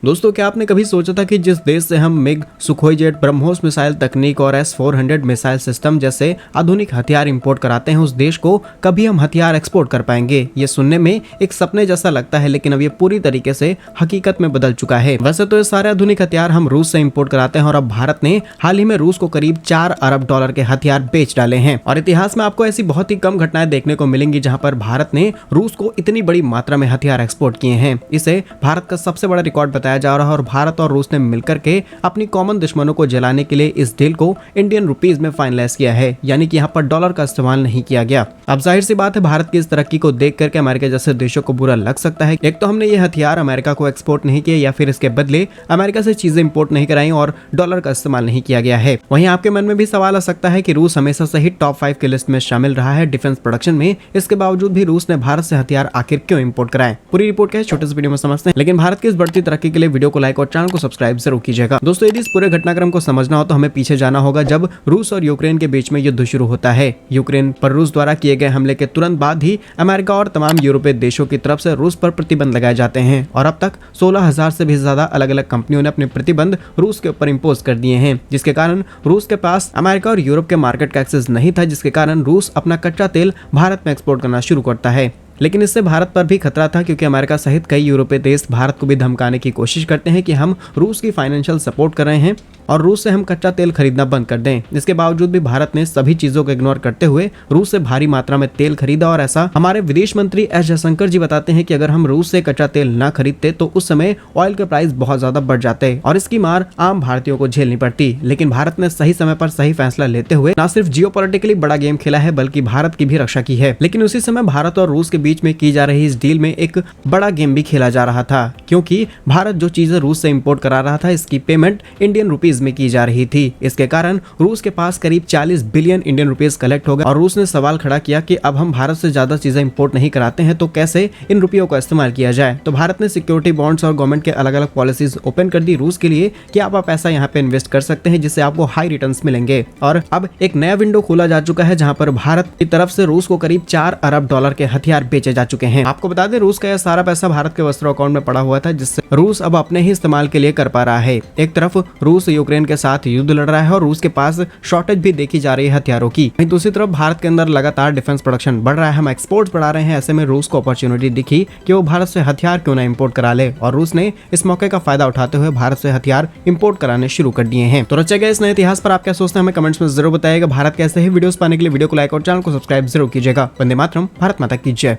दोस्तों, क्या आपने कभी सोचा था कि जिस देश से हम MiG, Sukhoi jet, BrahMos missile तकनीक और S-400 मिसाइल सिस्टम जैसे आधुनिक हथियार इंपोर्ट कराते हैं, उस देश को कभी हम हथियार एक्सपोर्ट कर पाएंगे? ये सुनने में एक सपने जैसा लगता है, लेकिन अब ये पूरी तरीके से हकीकत में बदल चुका है। वैसे तो ये सारे आधुनिक हथियार हम रूस से इंपोर्ट कराते हैं और अब भारत ने हाल ही में रूस को करीब $4 अरब के हथियार बेच डाले हैं। और इतिहास में आपको ऐसी बहुत ही कम घटनाएं देखने को मिलेंगी जहां पर भारत ने रूस को इतनी बड़ी मात्रा में हथियार एक्सपोर्ट किए हैं। इसे भारत का सबसे बड़ा रिकॉर्ड बताया जा रहा है और भारत और रूस ने मिलकर के अपनी कॉमन दुश्मनों को जलाने के लिए इस डील को इंडियन रुपीस में फाइनलाइज किया है, यानी कि यहाँ पर डॉलर का इस्तेमाल नहीं किया गया। अब जाहिर सी बात है, भारत की इस तरक्की को देख करके अमेरिका जैसे देशों को बुरा लग सकता है। एक तो हमने ये हथियार अमेरिका को एक्सपोर्ट नहीं किया या फिर इसके बदले अमेरिका से चीजें इंपोर्ट नहीं कराई और डॉलर का इस्तेमाल नहीं किया गया है। वहीं आपके मन में भी सवाल आ सकता है कि रूस हमेशा से ही टॉप 5 की लिस्ट में शामिल रहा है डिफेंस प्रोडक्शन में, इसके बावजूद भी रूस ने भारत से हथियार आखिर क्यों इंपोर्ट कराए? पूरी रिपोर्ट क्या है छोटे से वीडियो में समझते हैं, लेकिन भारत की इस बढ़ती तरक्की के लिए वीडियो को लाइक और चैनल को सब्सक्राइब जरूर कीजिएगा। दोस्तों, यदि इस पूरे घटनाक्रम को समझना हो तो हमें पीछे जाना होगा जब रूस और यूक्रेन के बीच में युद्ध शुरू होता है। यूक्रेन पर रूस द्वारा किए गए हमले के तुरंत बाद ही अमेरिका और तमाम यूरोपीय देशों की तरफ से रूस पर प्रतिबंध लगाए जाते हैं और अब तक 16,000 से भी ज्यादा अलग अलग कंपनियों ने अपने प्रतिबंध रूस के ऊपर इंपोज कर दिए हैं, जिसके कारण रूस के पास अमेरिका और यूरोप के मार्केट का एक्सेस नहीं था, जिसके कारण रूस अपना कच्चा तेल भारत में एक्सपोर्ट करना शुरू करता है। लेकिन इससे भारत पर भी खतरा था, क्योंकि अमेरिका सहित कई यूरोपीय देश भारत को भी धमकाने की कोशिश करते हैं कि हम रूस की फाइनेंशियल सपोर्ट कर रहे हैं और रूस से हम कच्चा तेल खरीदना बंद कर दें। इसके बावजूद भी भारत ने सभी चीजों को इग्नोर करते हुए रूस से भारी मात्रा में तेल खरीदा और ऐसा हमारे विदेश मंत्री एस जयशंकर जी बताते हैं कि अगर हम रूस से कच्चा तेल न खरीदते तो उस समय ऑयल के प्राइस बहुत ज्यादा बढ़ जाते और इसकी मार आम भारतीयों को झेलनी पड़ती। लेकिन भारत ने सही समय पर सही फैसला लेते हुए न सिर्फ जियोपॉलिटिकली बड़ा गेम खेला है, बल्कि भारत की भी रक्षा की है। लेकिन उसी समय भारत और रूस के बीच में की जा रही इस डील में एक बड़ा गेम भी खेला जा रहा था, क्योंकि भारत जो चीजें रूस से इंपोर्ट करा रहा था, इसकी पेमेंट इंडियन रुपीस में की जा रही थी। इसके कारण रूस के पास करीब 40 बिलियन इंडियन रुपीस कलेक्ट हो गए और रूस ने सवाल खड़ा किया कि अब हम भारत से ज्यादा चीजें इंपोर्ट नहीं कराते हैं तो कैसे इन रुपयों का इस्तेमाल किया जाए। तो भारत ने सिक्योरिटी बॉन्ड्स और गवर्नमेंट के अलग अलग पॉलिसीज ओपन कर दी रूस के लिए कि आप पैसा यहाँ पे इन्वेस्ट कर सकते हैं, जिससे आपको हाई रिटर्न्स मिलेंगे। और अब एक नया विंडो खोला जा चुका है जहाँ पर भारत की तरफ से रूस को करीब $4 अरब के हथियार बेचे जा चुके हैं। आपको बता दें, रूस का यह सारा पैसा भारत के वस्त्रों अकाउंट में पड़ा हुआ था, जिससे रूस अब अपने ही इस्तेमाल के लिए कर पा रहा है। एक तरफ रूस यूक्रेन के साथ युद्ध लड़ रहा है और रूस के पास शॉर्टेज भी देखी जा रही है हथियारों की। वहीं दूसरी तरफ भारत के अंदर लगातार डिफेंस प्रोडक्शन बढ़ रहा है, हम एक्सपोर्ट्स बढ़ा रहे हैं। ऐसे में रूस को अपॉर्चुनिटी दिखी कि वो भारत से हथियार क्यों ना इंपोर्ट करा ले और रूस ने इस मौके का फायदा उठाते हुए भारत से हथियार इंपोर्ट कराने शुरू कर दिए हैं। तो रचा गया इस नए इतिहास पर आप क्या सोचते हैं, हमें कमेंट्स में जरूर बताइएगा। भारत के ऐसे ही वीडियोस पाने के लिए वीडियो को लाइक और चैनल को सब्सक्राइब जरूर कीजिएगा। वंदे मातरम, भारत माता की जय।